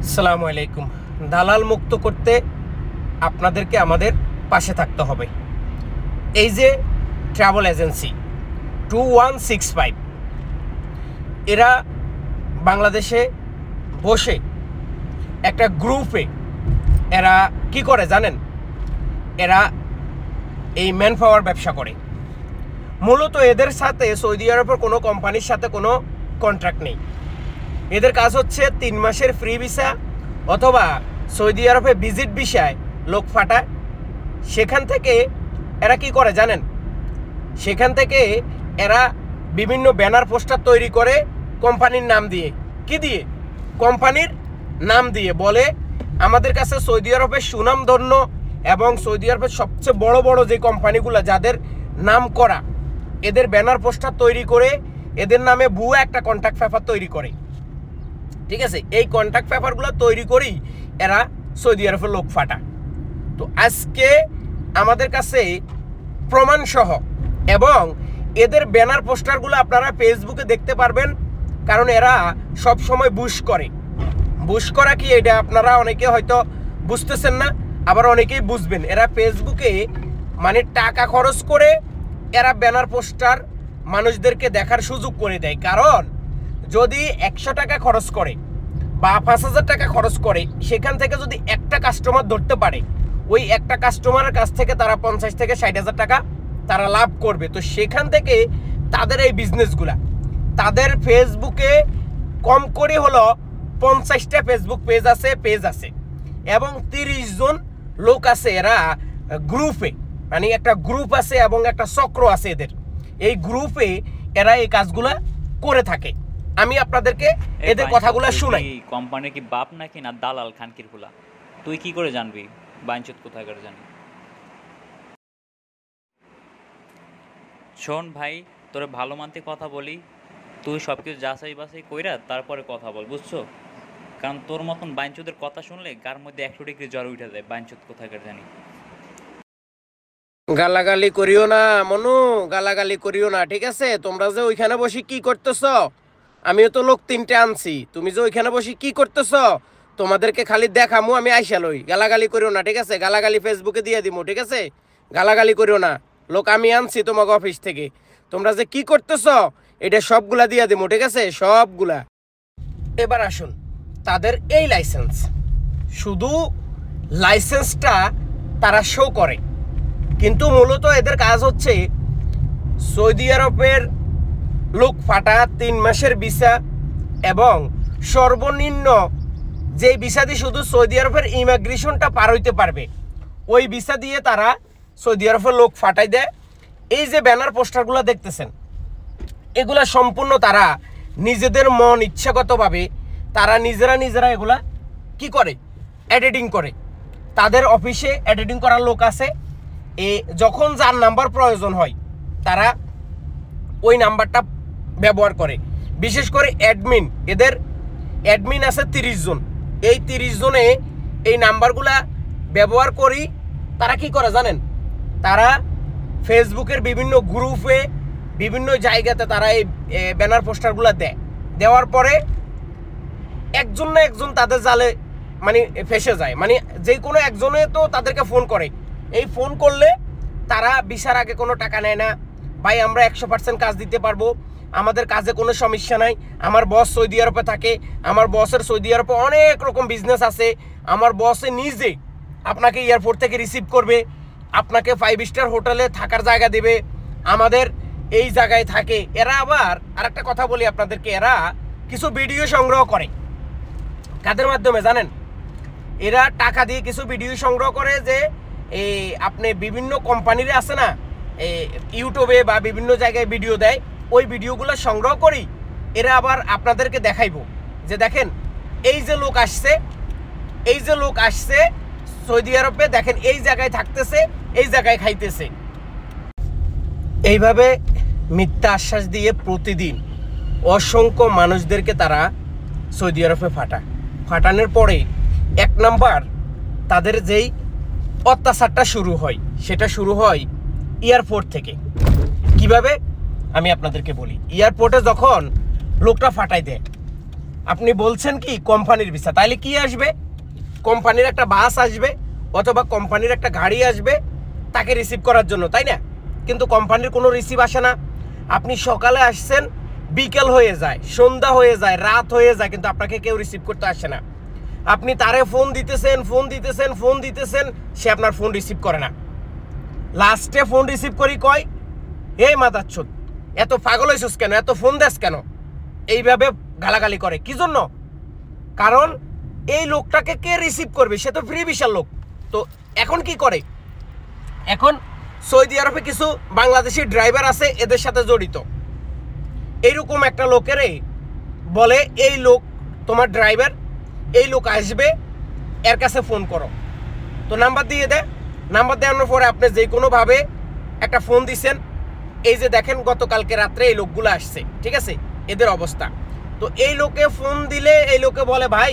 আসসালামু আলাইকুম। দালাল মুক্ত করতে আপনাদেরকে আমাদের পাশে থাকতে হবে। এই যে ট্রাভেল এজেন্সি 2165 এরা বাংলাদেশে বসে একটা গ্রুপে এরা কি করে জানেন? এরা এই ম্যান পাওয়ার ব্যবসা করে। মূলত এদের সাথে সৌদি আরবের কোনো কোম্পানির সাথে কোনো কন্ট্রাক্ট নেই। এদের কাজ হচ্ছে 3 মাসের ফ্রি ভিসা অথবা সৌদি আরবে ভিজিট ভিসায় লোক ফাটায়। সেখান থেকে এরা কি করে জানেন? সেখান থেকে এরা বিভিন্ন ব্যানার পোস্টার তৈরি করে কোম্পানির নাম দিয়ে, কি দিয়ে? কোম্পানির নাম দিয়ে বলে আমাদের কাছে সৌদি আরবের সুনামধন্য এবং সৌদি আরবের সবচেয়ে বড় বড় যে কোম্পানিগুলো যাদের নাম করা, এদের ব্যানার পোস্টার তৈরি করে এদের নামে ভুয়া একটা কন্ট্রাক্ট পেপার তৈরি করে। ঠিক আছে, এই কন্ট্রাক্ট পেপারগুলো তৈরি করেই এরা সৌদি আরবের লোক ফাটা। তো আজকে আমাদের কাছে প্রমাণ সহ এবং এদের ব্যানার পোস্টারগুলো আপনারা ফেসবুকে দেখতে পারবেন, কারণ এরা সব সময় বুশ করে। বুশ করা কি এটা আপনারা অনেকে হয়তো বুঝতেছেন না, আবার অনেকেই বুঝবেন। এরা ফেসবুকে মানে টাকা খরচ করে এরা ব্যানার পোস্টার মানুষদেরকে দেখার সুযোগ করে দেয়। কারণ যদি 100 টাকা খরচ করে বা 5000 টাকা খরচ করে, সেখান থেকে যদি একটা কাস্টমার ধরতে পারে, ওই একটা কাস্টমারের কাছ থেকে তারা 50 থেকে 60,000 টাকা তারা লাভ করবে। তো সেখান থেকে তাদের এই বিজনেসগুলা, তাদের ফেসবুকে কম করে হলো 50টা ফেসবুক পেজ আছে এবং 30 জন লোক আছে। এরা গ্রুপে, মানে একটা গ্রুপ আছে এবং একটা চক্র আছে এদের। এই গ্রুপে এরা এই কাজগুলা করে থাকে। আমি আপনাদেরকে এদের কথাগুলো শুনাই। কোম্পানি কি বাপ নাকি না দালাল খানকির ফুলা? তুই কি করে জানবি বাইনচুত কোথায় করে জানি? শোন ভাই, তোরে ভালো মানতে কথা বলি, তুই সব কিছু যাচাই বাছাই কইরা তারপরে কথা বল, বুঝছো? কারণ তোর মতন বাইনচুদের কথা শুনলে গার মধ্যে 100 ডিগ্রি জ্বর উঠে যায়। বাইনচুত কোথায় করে জানি। গালাগালি করিও না মনু, গালাগালি করিও না, ঠিক আছে? তোমরা যে ওইখানে বসে কি করতেছ, আমিও তো লোক 3টে আনছি। তুমি যে ওইখানে বসে কি করতেছ, তোমাদেরকে খালি দেখামু আমি আইসা লই। গালাগালি করিও না, ঠিক আছে? গালাগালি ফেসবুকে দিয়ে দিমু, ঠিক আছে? গালাগালি করিও না। লোক আমি আনছি তোমাকে অফিস থেকে, তোমরা যে কি করতেছ এটা সবগুলা দিয়ে দিমু, ঠিক আছে? সবগুলা। এবার আসুন, তাদের এই লাইসেন্স, শুধু লাইসেন্সটা তারা শো করে, কিন্তু মূলত এদের কাজ হচ্ছে সৌদি আরবের লোক ফাটা 3 মাসের ভিসা এবং সর্বনিম্ন যে ভিসা দিয়ে শুধু সৌদি আরবের ইমিগ্রেশনটা পার হইতে পারবে, ওই ভিসা দিয়ে তারা সৌদি আরবের লোক ফাটাই দেয়। এই যে ব্যানার পোস্টারগুলো দেখতেছেন, এগুলা সম্পূর্ণ তারা নিজেদের মন ইচ্ছাগতভাবে তারা নিজেরা এগুলা কি করে? এডিটিং করে। তাদের অফিসে এডিটিং করার লোক আছে। যখন যার নাম্বার প্রয়োজন হয় তারা ওই নাম্বারটা ব্যবহার করে। বিশেষ করে অ্যাডমিন, এদের অ্যাডমিন আছে 30 জন। এই 30 জনে এই নাম্বারগুলা ব্যবহার করি। তারা কি করে জানেন? তারা ফেসবুকের বিভিন্ন গ্রুপে বিভিন্ন জায়গাতে তারা এই ব্যানার পোস্টারগুলো দেয়। দেওয়ার পরে একজন না একজন তাদের জালে মানে ফেসে যায়। মানে যে কোনো একজনে তো তাদেরকে ফোন করে। এই ফোন করলে তারা ভিসার আগে কোনো টাকা নেয় না। ভাই আমরা 100% কাজ দিতে পারবো, আমাদের কাজে কোনো সমস্যা নাই, আমার বস সৌদি আরবে থাকে, আমার বসের সৌদি আরবে অনেক রকম বিজনেস আছে, আমার বসে নিজে আপনাকে এয়ারপোর্ট থেকে রিসিভ করবে, আপনাকে 5 স্টার হোটেলে থাকার জায়গা দেবে, আমাদের এই জায়গায় থাকে। এরা আবার আরেকটা কথা বলি আপনাদেরকে, এরা কিছু ভিডিও সংগ্রহ করে। কাদের মাধ্যমে জানেন? এরা টাকা দিয়ে কিছু ভিডিও সংগ্রহ করে, যে আপনি বিভিন্ন কোম্পানির আছে না, ইউটিউবে বা বিভিন্ন জায়গায় ভিডিও দেয়, ওই ভিডিওগুলো সংগ্রহ করি এরা আবার আপনাদেরকে দেখাইবো যে দেখেন এই যে লোক আসছে সৌদি আরবে, দেখেন এই জায়গায় থাকতেছে, এই জায়গায় খাইতেছে। এইভাবে মিথ্যা আশ্বাস দিয়ে প্রতিদিন অসংখ্য মানুষদেরকে তারা সৌদি আরবে ফাটানোর পরে 1 নাম্বার তাদের যেই অত্যাচারটা শুরু হয়, সেটা শুরু হয় এয়ারপোর্ট থেকে। কিভাবে আমি আপনাদেরকে বলি। এয়ারপোর্টে যখন লোকটা ফাটাই দেয়, আপনি বলছেন কি কোম্পানির ভিসা, তাইলে কি আসবে? কোম্পানির একটা বাস আসবে অথবা কোম্পানির একটা গাড়ি আসবে তাকে রিসিভ করার জন্য, তাই না? কিন্তু কোম্পানির কোনো রিসিভ আসে না। আপনি সকালে আসছেন, বিকেল হয়ে যায়, সন্ধ্যা হয়ে যায়, রাত হয়ে যায়, কিন্তু আপনাকে কেউ রিসিভ করতে আসে না। আপনি তারে ফোন দিতেছেন, সে আপনার ফোন রিসিভ করে না। লাস্টে ফোন রিসিভ করি কয়, এই মাদাচ্ছদ, এত পাগল হইছস কেন, এত ফোন দেস কেন, এইভাবে গালাগালি করে। কি জন্য? কারণ এই লোকটাকে কে রিসিভ করবে? সে তো ফ্রি ভিসার লোক। তো এখন কি করে? এখন সৌদি আরবে কিছু বাংলাদেশি ড্রাইভার আছে এদের সাথে জড়িত। এইরকম একটা লোকেরে বলে, এই লোক তোমার ড্রাইভার, এই লোক আসবে, এর কাছে ফোন করো। তো নাম্বার দিয়ে দেয়। নাম্বার দেওয়ানোর পরে আপনি যে কোনোভাবে একটা ফোন দিছেন। এই যে দেখেন গতকালকে রাত্রে এই লোকগুলো আসছে, ঠিক আছে, এদের অবস্থা। তো এই লোকে ফোন দিলে এই লোকে বলে, ভাই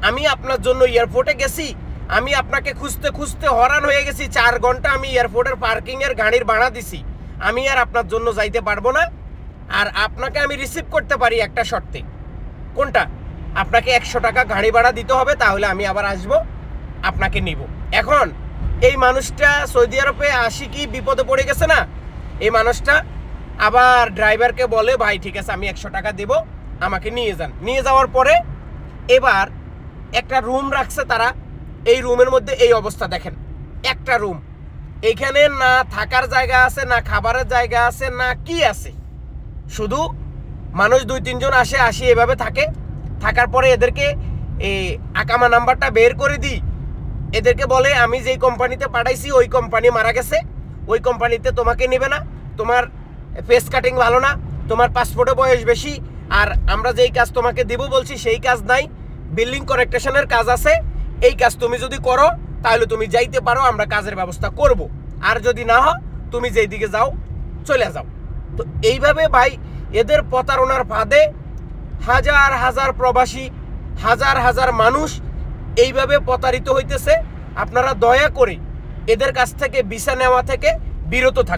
আমি আপনার জন্য এয়ারপোর্টে গেছি, আমি আপনাকে খুঁজতে খুঁজতে হরান হয়ে গেছি, 4 ঘন্টা আমি এয়ারপোর্টের পার্কিংয়ের গাড়ির ভাড়া দিছি, আমি আর আপনার জন্য যাইতে পারবো না। আর আপনাকে আমি রিসিভ করতে পারি একটা শর্তে। কোনটা? আপনাকে 100 টাকা গাড়ি ভাড়া দিতে হবে, তাহলে আমি আবার আসবো, আপনাকে নিব। এখন এই মানুষটা সৌদি আরবে আসি কি বিপদে পড়ে গেছে না? এই মানুষটা আবার ড্রাইভারকে বলে, ভাই ঠিক আছে আমি 100 টাকা দেব, আমাকে নিয়ে যান। নিয়ে যাওয়ার পরে এবার একটা রুম রাখছে তারা। এই রুমের মধ্যে এই অবস্থা দেখেন, একটা রুম, এইখানে না থাকার জায়গা আছে, না খাবারের জায়গা আছে, না কি আছে, শুধু মানুষ 2-3 জন আসি এভাবে থাকে। থাকার পরে এদেরকে এই আকামা নাম্বারটা বের করে দিই, এদেরকে বলে আমি যেই কোম্পানিতে পাঠাইছি ওই কোম্পানি মারা গেছে, ওই কোম্পানিতে তোমাকে নেবে না, তোমার ফেস কাটিং ভালো না, তোমার পাসপোর্টে বয়স বেশি, আর আমরা যেই কাজ তোমাকে দেব বলছি সেই কাজ নাই, বিল্ডিং কারেকশনের কাজ আছে, এই কাজ তুমি যদি করো তাহলে তুমি যাইতে পারো, আমরা কাজের ব্যবস্থা করব, আর যদি না হয় তুমি যেই দিকে যাও চলে যাও। তো এইভাবে ভাই এদের প্রতারণার ফাঁদে হাজার হাজার প্রবাসী, হাজার হাজার মানুষ এইভাবে প্রতারিত হইতেছে। আপনারা দয়া করে এদের কাছ থেকে ভিসা নেওয়া থেকে বিরত থাকুন।